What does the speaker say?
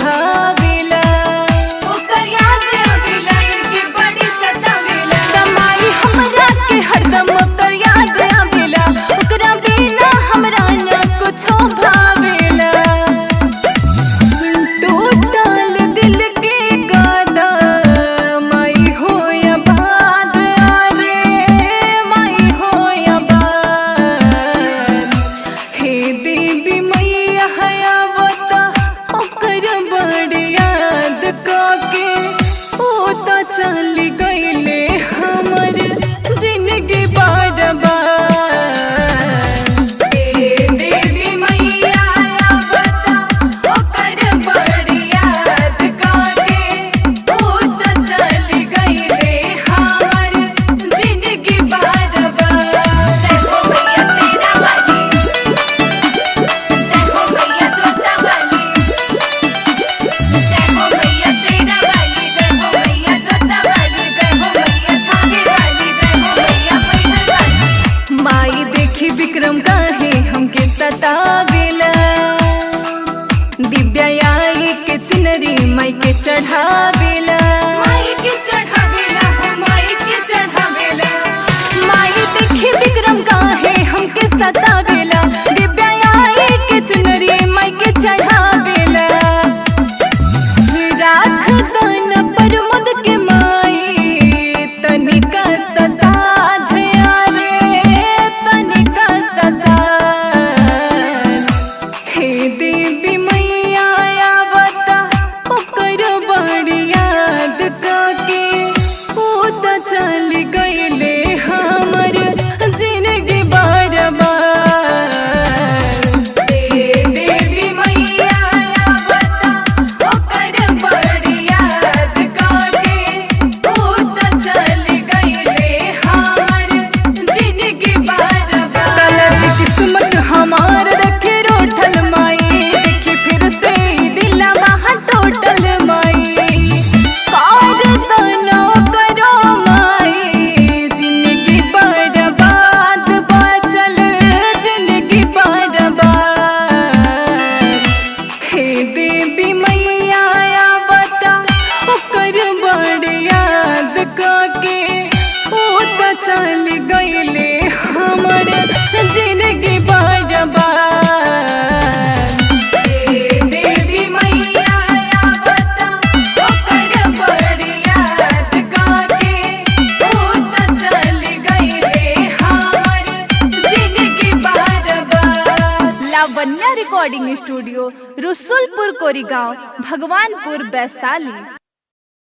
भावेला ओकर याद आवेला इनके बड़ी सतावेला कमाई हमरा के हरदम ओकर याद आवेला ओकरा बिना हमरा न कुछो भावेला टूटल दिल के गादा माई हो या बाद रे माई हो या बाद हे देवी मैया हयावता ओकर बड़ याद काके ओ तो चल गईले हमर जिंदगी बार देवी मैया आवता ओकर बड़ याद काके ओ त चल गईले हमर जिंदगी बार जय हो मैया तेरा वाली जय हो मैया जोता वाली जय हो मैया तेरा वाली जय हो मैया जोता वाली जय हो मैया थावे वाली जय हो मैया मैहर वाली माई देखी विक्रम काहे हमके सतावेला दिव्या आई के चुनरी माई के चढ़ावेला माई के चढ़ावेला हो माई के चढ़ावेला माई देखी विक्रम काहे हमके सतावेला दिव्या आई के चुनरी माई के चढ़ावेला राख दन पर मुद के माई तनिका ससाध रे तनिका ससाध हे देवी मैया आवता ओकर बड़ याद काके ओ त चल गईले हमर जिंदगी बार देवी मैया आवता ओकर बड़ याद काके ओ त चल गईले हमर जिंदगी बार तलक किस्मत हमार देखे रोठल माई देखी फिर से दिलवा टोटल माई कार तनो करो माई जिंदगी बर्बाद बचल जिंदगी बर्बाद हे देवी मैया आवता ओकर बड़ याद काके ओ त चल गईले हमर जिंदगी बर्बाद देवी मैया आवता ओकर बड़ याद काके ओ त चल गईले हमर जिंदगी बार लावण्या रिकॉर्डिंग स्टूडियो रसुलपुर कोरीगांव भगवानपुर वैशाली।